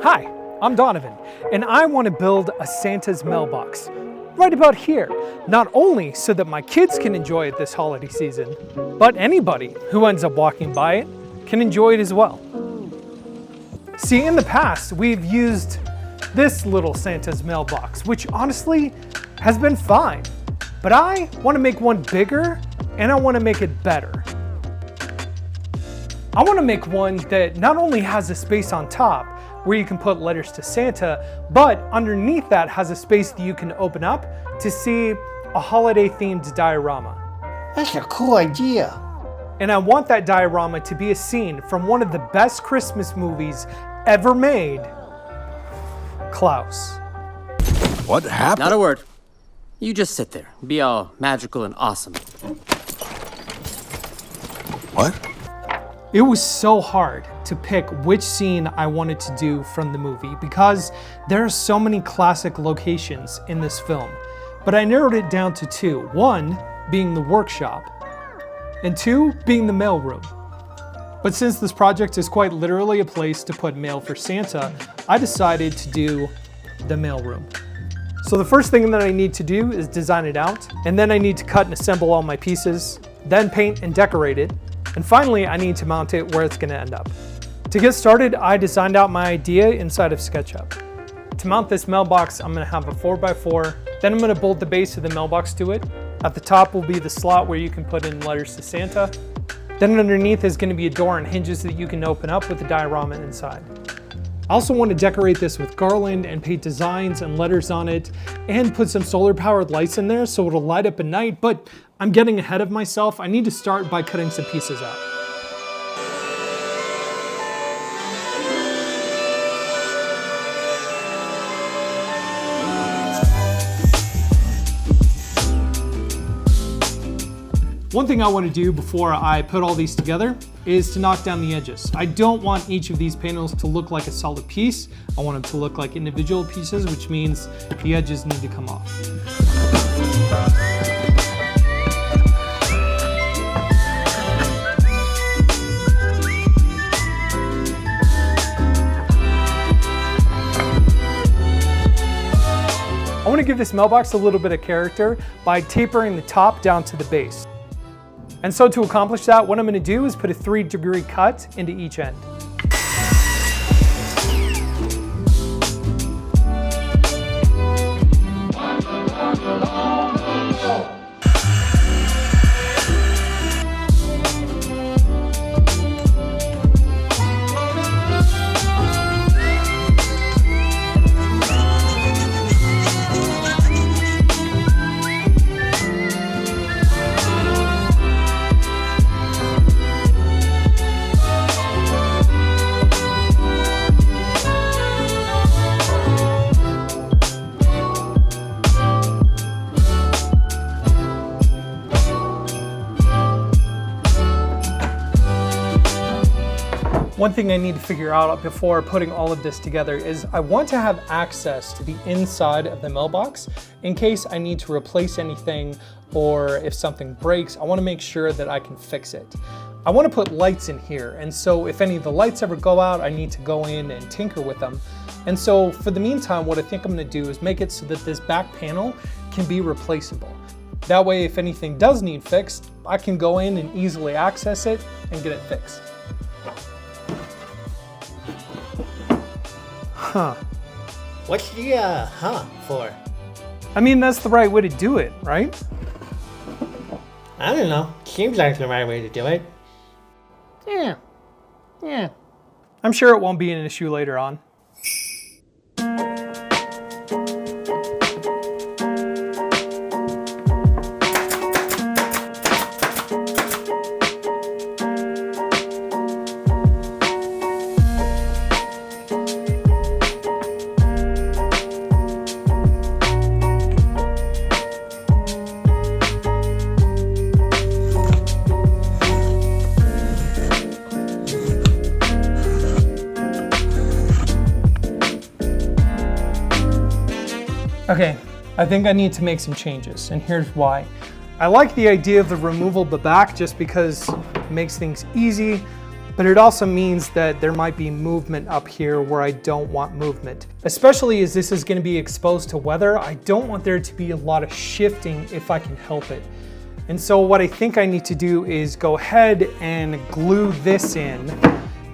Hi, I'm Donovan, and I want to build a Santa's mailbox right about here, not only so that my kids can enjoy it this holiday season, but anybody who ends up walking by it can enjoy it as well. See, in the past, we've used this little Santa's mailbox, which honestly has been fine, but I want to make one bigger and I want to make it better. I want to make one that not only has a space on top where you can put letters to Santa, but underneath that has a space that you can open up to see a holiday themed diorama. That's a cool idea. And I want that diorama to be a scene from one of the best Christmas movies ever made, Klaus. What happened? Not a word. You just sit there, be all magical and awesome. What? It was so hard to pick which scene I wanted to do from the movie because there are so many classic locations in this film. But I narrowed it down to two. One being the workshop, and two being the mailroom. But since this project is quite literally a place to put mail for Santa, I decided to do the mailroom. So the first thing that I need to do is design it out, and then I need to cut and assemble all my pieces, then paint and decorate it, and finally I need to mount it where it's going to end up. To get started, I designed out my idea inside of SketchUp. To mount this mailbox, I'm going to have a 4x4, then I'm going to bolt the base of the mailbox to it. At the top will be the slot where you can put in letters to Santa. Then underneath is going to be a door and hinges that you can open up with the diorama inside. I also want to decorate this with garland and paint designs and letters on it and put some solar powered lights in there so it'll light up at night, but I'm getting ahead of myself. I need to start by cutting some pieces out. One thing I want to do before I put all these together is to knock down the edges. I don't want each of these panels to look like a solid piece. I want them to look like individual pieces, which means the edges need to come off. I want to give this mailbox a little bit of character by tapering the top down to the base. And so to accomplish that, what I'm going to do is put a 3-degree cut into each end. One thing I need to figure out before putting all of this together is I want to have access to the inside of the mailbox in case I need to replace anything or if something breaks, I want to make sure that I can fix it. I want to put lights in here, and so if any of the lights ever go out, I need to go in and tinker with them. And so for the meantime, what I think I'm going to do is make it so that this back panel can be replaceable. That way, if anything does need fixed, I can go in and easily access it and get it fixed. Huh. What's the for? I mean, that's the right way to do it, right? I don't know. Seems like the right way to do it. Yeah. I'm sure it won't be an issue later on. Okay, I think I need to make some changes, and here's why. I like the idea of the removal of the back just because it makes things easy, but it also means that there might be movement up here where I don't want movement. Especially as this is going to be exposed to weather, I don't want there to be a lot of shifting if I can help it. And so what I think I need to do is go ahead and glue this in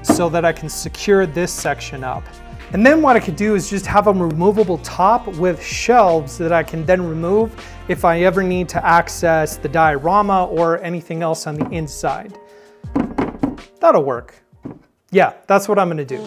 so that I can secure this section up. And then what I could do is just have a removable top with shelves that I can then remove if I ever need to access the diorama or anything else on the inside. That'll work. Yeah, that's what I'm gonna do.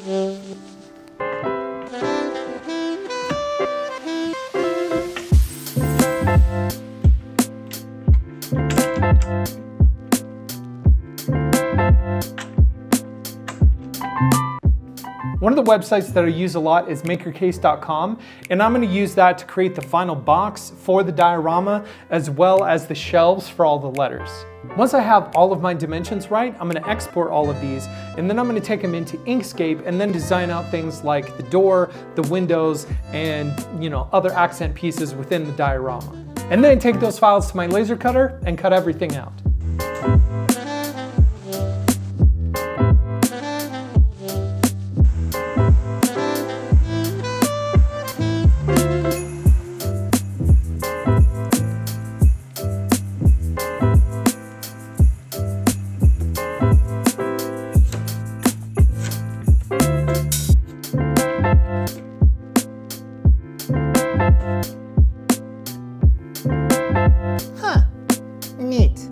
One of the websites that I use a lot is makercase.com, and I'm going to use that to create the final box for the diorama as well as the shelves for all the letters. Once I have all of my dimensions right, I'm going to export all of these, and then I'm going to take them into Inkscape and then design out things like the door, the windows, and other accent pieces within the diorama. And then take those files to my laser cutter and cut everything out. Neat.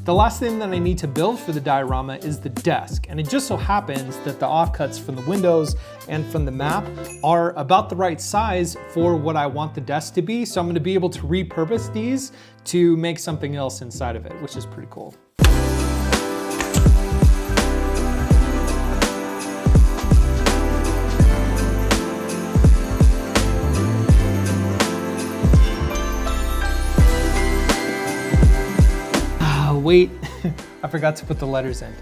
The last thing that I need to build for the diorama is the desk, and it just so happens that the offcuts from the windows and from the map are about the right size for what I want the desk to be, so I'm going to be able to repurpose these to make something else inside of it, which is pretty cool. Wait, I forgot to put the letters in.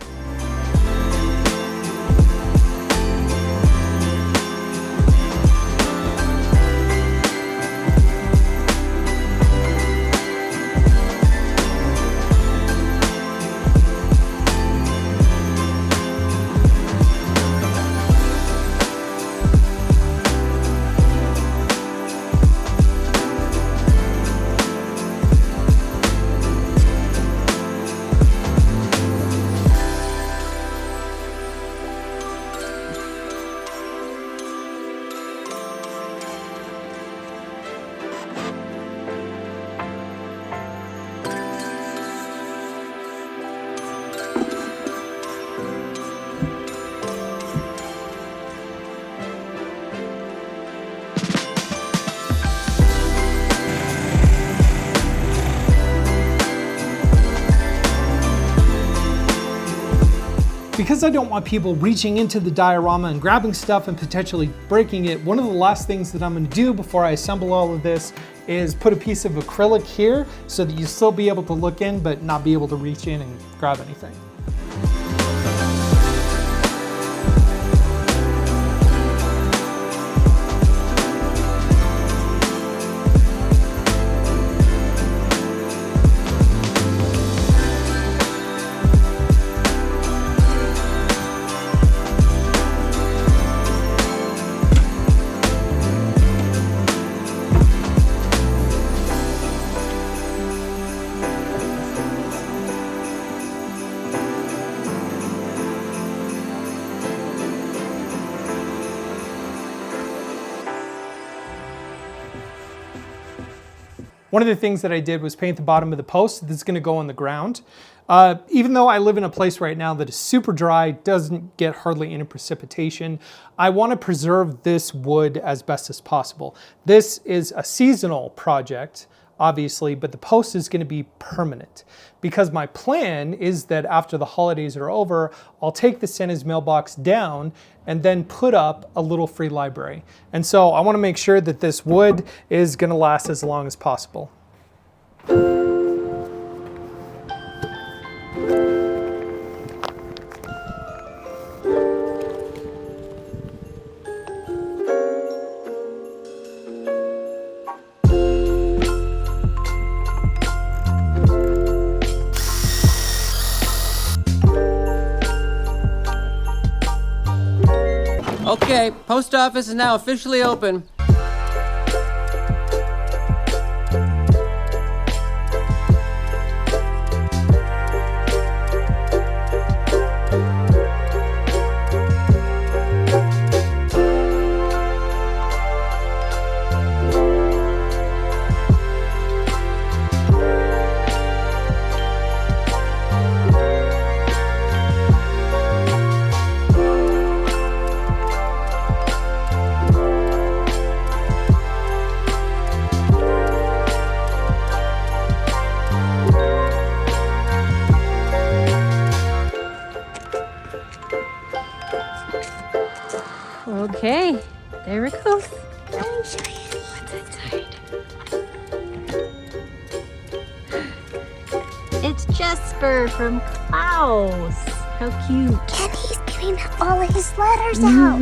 Because I don't want people reaching into the diorama and grabbing stuff and potentially breaking it, one of the last things that I'm going to do before I assemble all of this is put a piece of acrylic here so that you still be able to look in but not be able to reach in and grab anything. One of the things that I did was paint the bottom of the post that's gonna go on the ground. Even though I live in a place right now that is super dry, doesn't get hardly any precipitation, I want to preserve this wood as best as possible. This is a seasonal project, obviously, but the post is going to be permanent because my plan is that after the holidays are over, I'll take the Santa's mailbox down and then put up a little free library. And so I want to make sure that this wood is going to last as long as possible. Okay, post office is now officially open. Okay, there it goes. Let me show you what's inside. It's Jesper from Klaus. How cute. And he's getting all of his letters out.